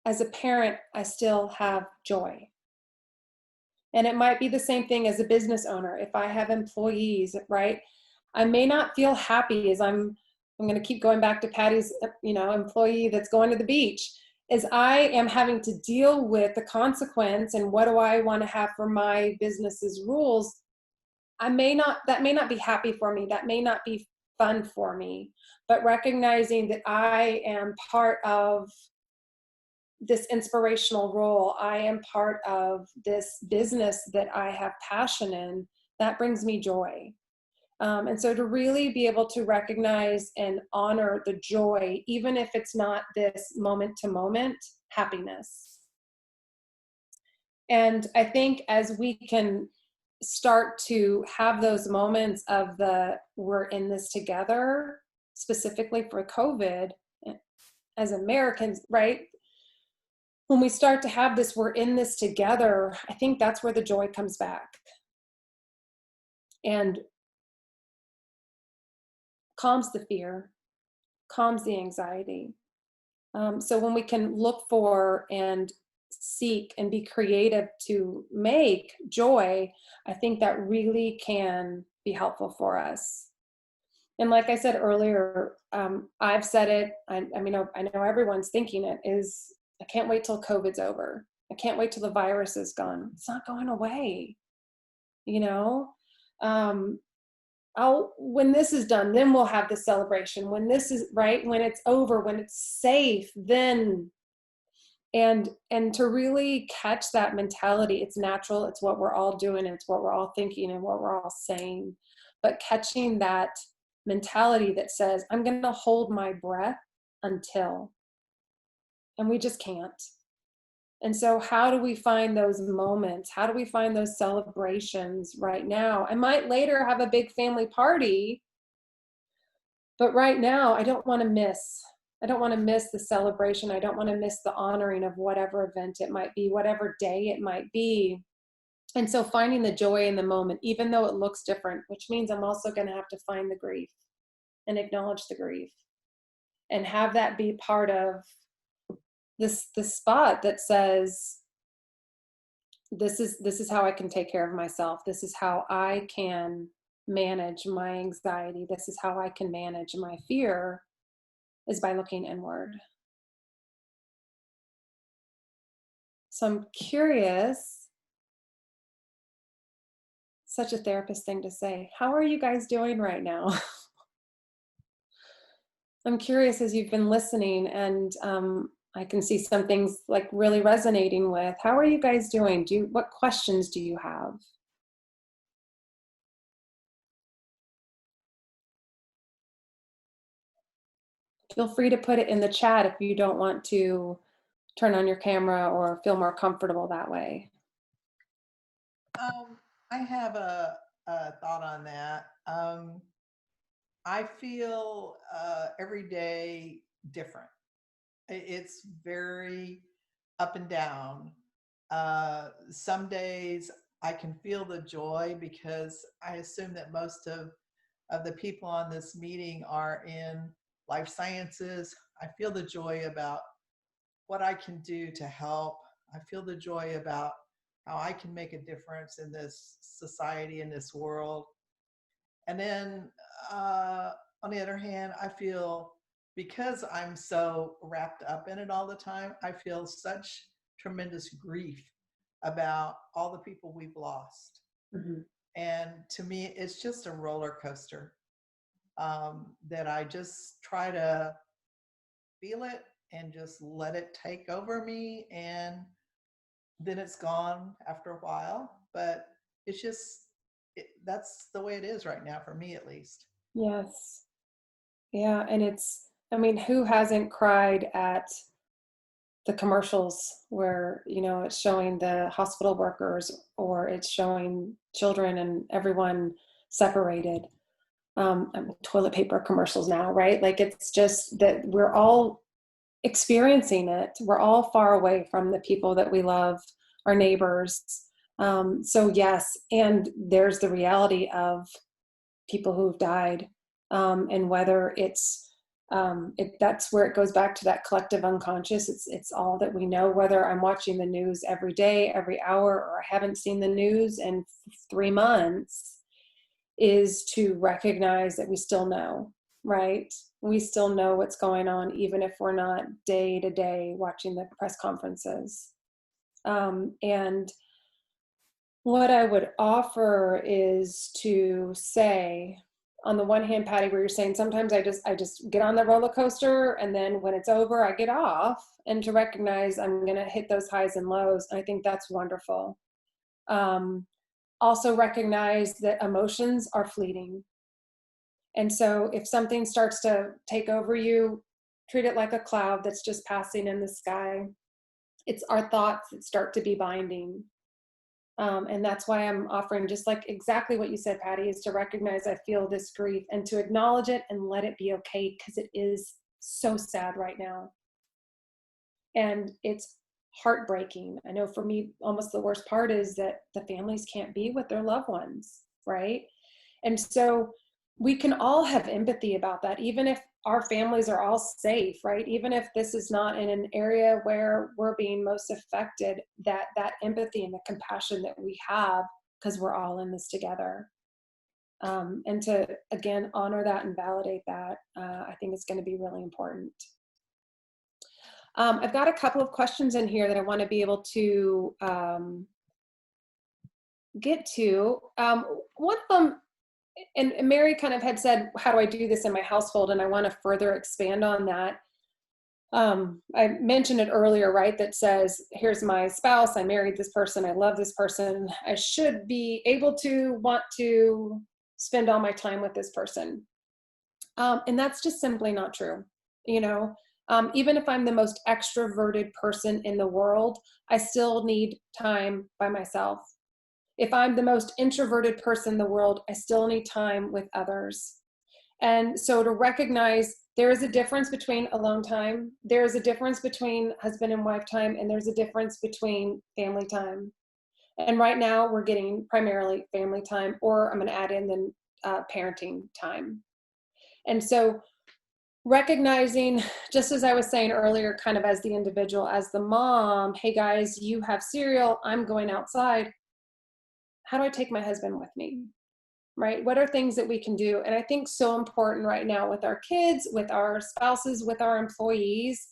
as a parent, I still have joy. And it might be the same thing as a business owner. If I have employees, right? I may not feel happy as I'm going to keep going back to Patty's, employee that's going to the beach, is I am having to deal with the consequence and what do I want to have for my business's rules. That may not be happy for me. That may not be fun for me, but recognizing that I am part of this inspirational role, I am part of this business that I have passion in, that brings me joy. And so to really be able to recognize and honor the joy, even if it's not this moment to moment happiness. And I think as we can start to have those moments of we're in this together, specifically for COVID, as Americans, right? When we start to have this, we're in this together, I think that's where the joy comes back. And calms the fear, calms the anxiety. So when we can look for and seek and be creative to make joy, I think that really can be helpful for us. And like I said earlier, I've said it, I know everyone's thinking it, is can't wait till COVID's over. I can't wait till the virus is gone. It's not going away, you know? When this is done, then we'll have the celebration. When this is right, when it's over, when it's safe, then, and to really catch that mentality. It's natural. It's what we're all doing. It's what we're all thinking and what we're all saying, but catching that mentality that says, I'm going to hold my breath until, and we just can't. And so how do we find those moments? How do we find those celebrations right now? I might later have a big family party, but right now I don't want to miss. I don't want to miss the celebration. I don't want to miss the honoring of whatever event it might be, whatever day it might be. And so finding the joy in the moment, even though it looks different, which means I'm also going to have to find the grief and acknowledge the grief and have that be part of this spot that says, this is how I can take care of myself. This is how I can manage my anxiety. This is how I can manage my fear, is by looking inward. So I'm curious, such a therapist thing to say, how are you guys doing right now? I'm curious, as you've been listening, and I can see some things like really resonating with. How are you guys doing? What questions do you have? Feel free to put it in the chat if you don't want to turn on your camera or feel more comfortable that way. I have a thought on that. I feel every day different. It's very up and down. Some days I can feel the joy because I assume that most of the people on this meeting are in life sciences. I feel the joy about what I can do to help. I feel the joy about how I can make a difference in this society, in this world. And then on the other hand, I feel, because I'm so wrapped up in it all the time, I feel such tremendous grief about all the people we've lost. Mm-hmm. And to me, it's just a roller coaster that I just try to feel it and just let it take over me. And then it's gone after a while. But it's just, that's the way it is right now, for me at least. Yes. Yeah. And who hasn't cried at the commercials where, it's showing the hospital workers, or it's showing children and everyone separated? Toilet paper commercials now, right? Like, it's just that we're all experiencing it. We're all far away from the people that we love, our neighbors. So yes, and there's the reality of people who've died, and whether it's that's where it goes back to that collective unconscious. It's all that we know, whether I'm watching the news every day, every hour, or I haven't seen the news in 3 months, is to recognize that we still know, right? We still know what's going on, even if we're not day to day watching the press conferences. And what I would offer is to say, on the one hand, Patty, where you're saying sometimes I just get on the roller coaster, and then when it's over, I get off, and to recognize I'm going to hit those highs and lows. I think that's wonderful. Also recognize that emotions are fleeting. And so if something starts to take over you, treat it like a cloud that's just passing in the sky. It's our thoughts that start to be binding. And that's why I'm offering, just like exactly what you said, Patty, is to recognize I feel this grief and to acknowledge it and let it be okay, because it is so sad right now. And it's heartbreaking. I know for me, almost the worst part is that the families can't be with their loved ones, right? And so we can all have empathy about that, even if our families are all safe, right? Even if this is not in an area where we're being most affected, that empathy and the compassion that we have, because we're all in this together. And to, again, honor that and validate that, I think is going to be really important. I've got a couple of questions in here that I want to be able to get to. One of them, and Mary kind of had said, how do I do this in my household? And I want to further expand on that. I mentioned it earlier, right? That says, here's my spouse. I married this person. I love this person. I should be able to want to spend all my time with this person. And that's just simply not true. You know, even if I'm the most extroverted person in the world, I still need time by myself. If I'm the most introverted person in the world, I still need time with others. And so to recognize there is a difference between alone time, there is a difference between husband and wife time, and there's a difference between family time. And right now we're getting primarily family time, or I'm going to add in the parenting time. And so recognizing, just as I was saying earlier, kind of as the individual, as the mom, hey guys, you have cereal, I'm going outside. How do I take my husband with me? Right? What are things that we can do? And I think so important right now with our kids, with our spouses, with our employees.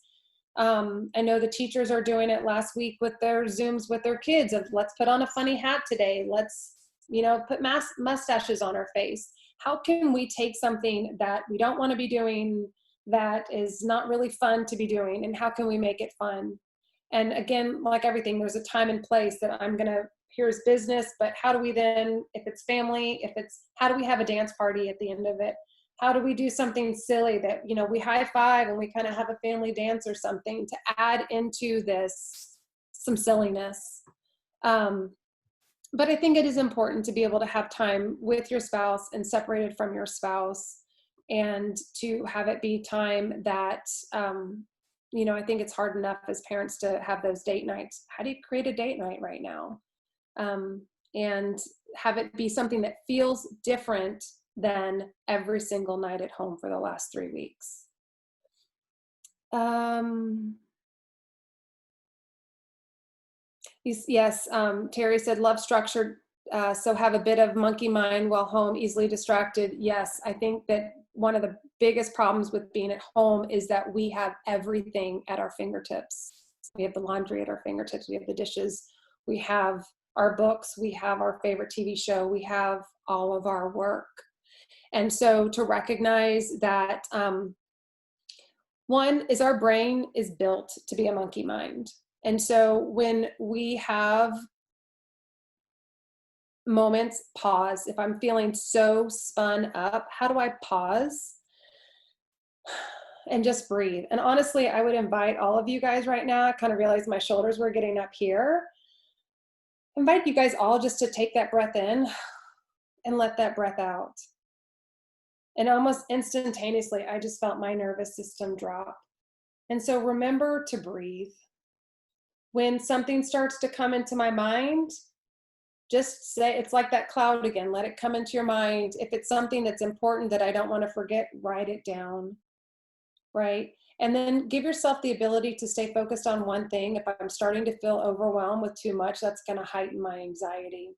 I know the teachers are doing it last week with their Zooms with their kids of let's put on a funny hat today. Let's, you know, put mustaches on our face. How can we take something that we don't want to be doing, that is not really fun to be doing, and how can we make it fun? And again, like everything, there's a time and place that I'm going to, here's business, but how do we then, if it's family, if it's, how do we have a dance party at the end of it? How do we do something silly that, you know, we high five and we kind of have a family dance or something to add into this some silliness. But I think it is important to be able to have time with your spouse and separated from your spouse, and to have it be time that, you know, I think it's hard enough as parents to have those date nights. How do you create a date night right now? And have it be something that feels different than every single night at home for the last 3 weeks. Yes, Terry said, love structured, so have a bit of monkey mind while home, easily distracted. Yes, I think that one of the biggest problems with being at home is that we have everything at our fingertips. We have the laundry at our fingertips, we have the dishes, we have our books, we have our favorite TV show, we have all of our work. And so to recognize that, one is our brain is built to be a monkey mind. And so when we have moments, pause. If I'm feeling so spun up, how do I pause and just breathe? And honestly, I would invite all of you guys right now, I kind of realized my shoulders were getting up here. Invite you guys all just to take that breath in and let that breath out. And almost instantaneously, I just felt my nervous system drop. And so remember to breathe. When something starts to come into my mind, just say, it's like that cloud again, let it come into your mind. If it's something that's important that I don't want to forget, write it down, right? And then give yourself the ability to stay focused on one thing. If I'm starting to feel overwhelmed with too much, that's going to heighten my anxiety.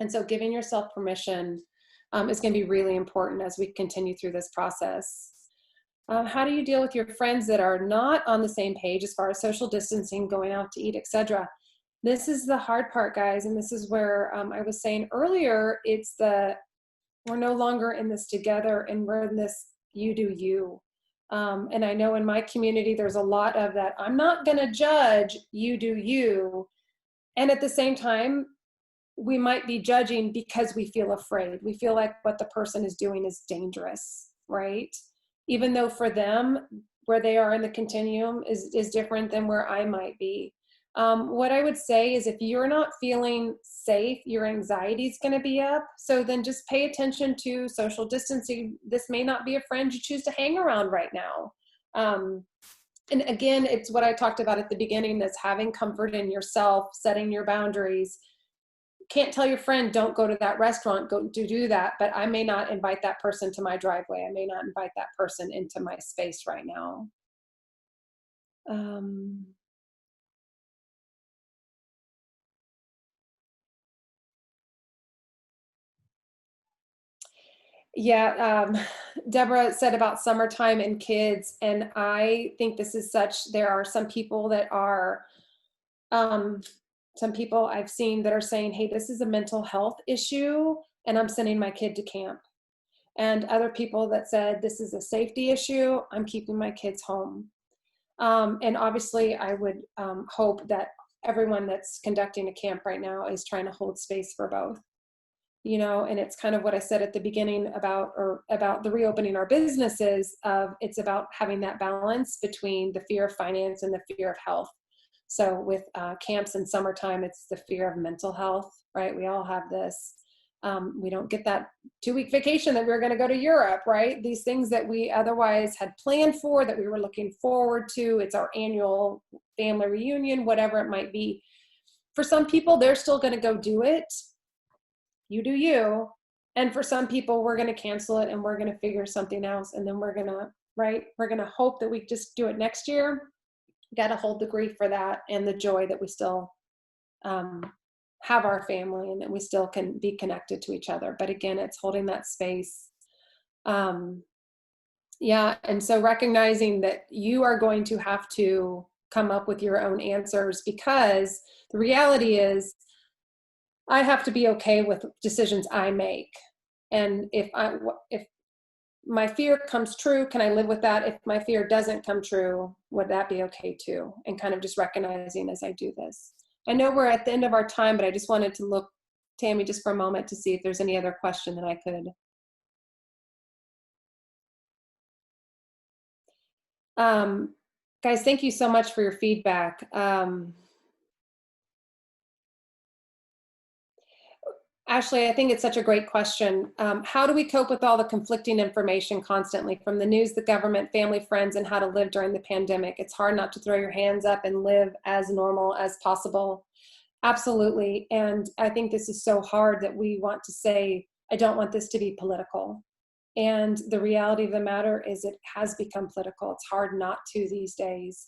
And so giving yourself permission is going to be really important as we continue through this process. How do you deal with your friends that are not on the same page as far as social distancing, going out to eat, etc.? This is the hard part, guys. And this is where I was saying earlier, it's the, we're no longer in this together, and we're in this you do you. And I know in my community, there's a lot of that. I'm not going to judge, you do you. And at the same time, we might be judging because we feel afraid. We feel like what the person is doing is dangerous, right? Even though for them, where they are in the continuum is different than where I might be. What I would say is if you're not feeling safe, your anxiety is going to be up. So then just pay attention to social distancing. This may not be a friend you choose to hang around right now. And again, it's what I talked about at the beginning, that's having comfort in yourself, setting your boundaries. Can't tell your friend, don't go to that restaurant, go do that, but I may not invite that person to my driveway. I may not invite that person into my space right now. Yeah, Deborah said about summertime and kids, and I think this is there are some people that are, um, some people I've seen that are saying, hey, this is a mental health issue, and I'm sending my kid to camp. And other people that said, this is a safety issue, I'm keeping my kids home. And obviously, I would hope that everyone that's conducting a camp right now is trying to hold space for both. And it's kind of what I said at the beginning about the reopening our businesses. It's about having that balance between the fear of finance and the fear of health. So with camps in summertime, it's the fear of mental health, right? We all have this. We don't get that 2-week vacation that we were going to go to Europe, right? These things that we otherwise had planned for, that we were looking forward to. It's our annual family reunion, whatever it might be. For some people, they're still going to go do it. You do you. And for some people, we're going to cancel it and we're going to figure something else. And then we're going to hope that we just do it next year. Got to hold the grief for that and the joy that we still have our family and that we still can be connected to each other. But again, it's holding that space. Yeah. And so recognizing that you are going to have to come up with your own answers, because the reality is I have to be okay with decisions I make. And if my fear comes true, can I live with that? If my fear doesn't come true, would that be okay too? And kind of just recognizing as I do this. I know we're at the end of our time, but I just wanted to look, Tammy, just for a moment to see if there's any other question that I could. Guys, thank you so much for your feedback. Ashley, I think it's such a great question. How do we cope with all the conflicting information constantly from the news, the government, family, friends, and how to live during the pandemic? It's hard not to throw your hands up and live as normal as possible. Absolutely. And I think this is so hard that we want to say, I don't want this to be political. And the reality of the matter is it has become political. It's hard not to these days.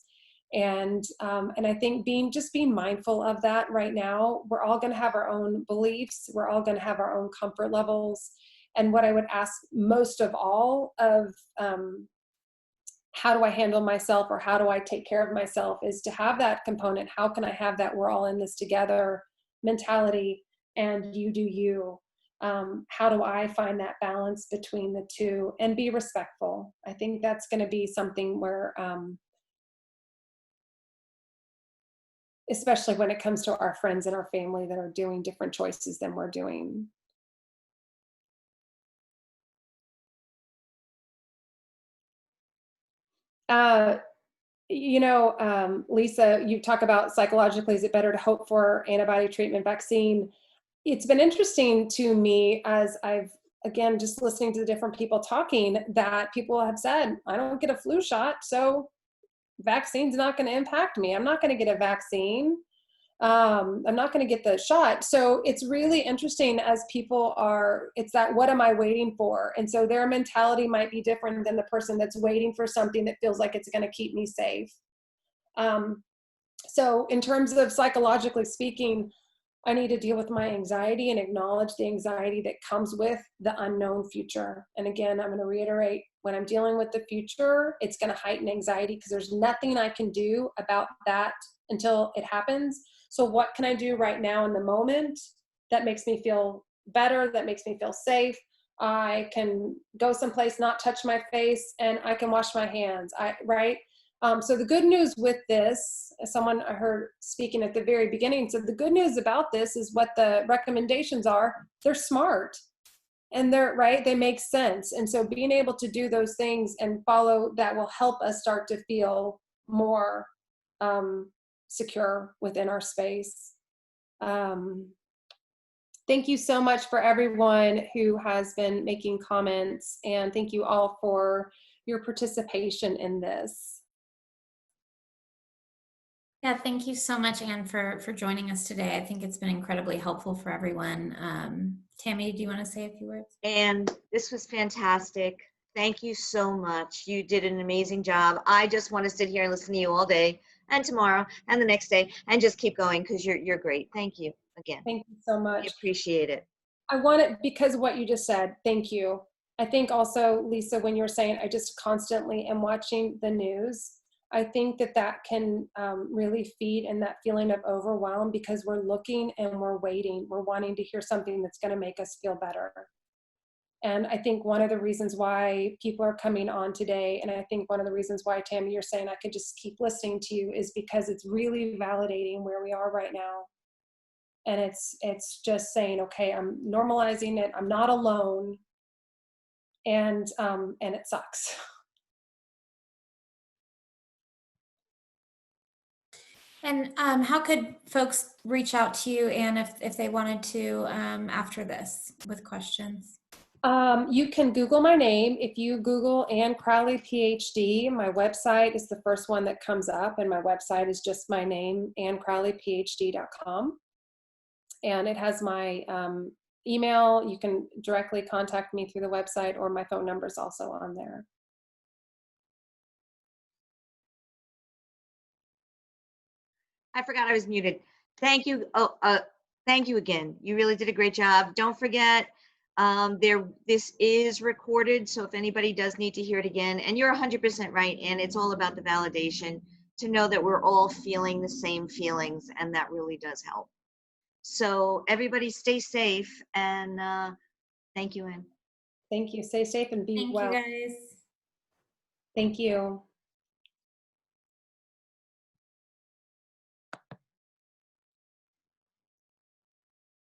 And I think being mindful of that right now. We're all going to have our own beliefs. We're all going to have our own comfort levels. And what I would ask most of all of how do I handle myself, or how do I take care of myself, is to have that component. How can I have that we're all in this together mentality, and you do you? How do I find that balance between the two and be respectful? I think that's going to be something where especially when it comes to our friends and our family that are doing different choices than we're doing. Lisa, you talk about psychologically, is it better to hope for antibody treatment vaccine? It's been interesting to me as I've, again, just listening to the different people talking, that people have said, I don't get a flu shot, so vaccine's not going to impact me. I'm not going to get a vaccine. I'm not going to get the shot. So it's really interesting as people it's that, what am I waiting for? And so their mentality might be different than the person that's waiting for something that feels like it's going to keep me safe. So in terms of psychologically speaking, I need to deal with my anxiety and acknowledge the anxiety that comes with the unknown future. And again, I'm going to reiterate, when I'm dealing with the future, it's going to heighten anxiety because there's nothing I can do about that until it happens. So what can I do right now in the moment that makes me feel better, that makes me feel safe? I can go someplace, not touch my face, and I can wash my hands, right? So the good news with this, someone I heard speaking at the very beginning said, the good news about this is what the recommendations are. They're smart and they're right. They make sense. And so being able to do those things and follow that will help us start to feel more secure within our space. Thank you so much for everyone who has been making comments, and thank you all for your participation in this. Yeah, thank you so much, Anne, for joining us today. I think it's been incredibly helpful for everyone. Tammy, do you want to say a few words? And this was fantastic. Thank you so much. You did an amazing job. I just want to sit here and listen to you all day and tomorrow and the next day and just keep going, because you're great. Thank you again. Thank you so much. I appreciate it. I want it because of what you just said. Thank you. I think also, Lisa, when you're saying I just constantly am watching the news, I think that that can really feed in that feeling of overwhelm, because we're looking and we're waiting. We're wanting to hear something that's going to make us feel better. And I think one of the reasons why people are coming on today, and I think one of the reasons why, Tammy, you're saying I could just keep listening to you, is because it's really validating where we are right now. And it's just saying, okay, I'm normalizing it. I'm not alone. And it sucks. And how could folks reach out to you, Anne, if they wanted to after this with questions? You can Google my name. If you Google Anne Crowley, PhD, my website is the first one that comes up, and my website is just my name, AnneCrowleyPhD.com. And it has my email. You can directly contact me through the website, or my phone number is also on there. I forgot I was muted. Thank you. Thank you again. You really did a great job. Don't forget, this is recorded, so if anybody does need to hear it again, and you're 100% right, and it's all about the validation, to know that we're all feeling the same feelings, and that really does help. So everybody stay safe, and thank you, Anne. Thank you. Stay safe and be Thank well. you, guys. Thank you.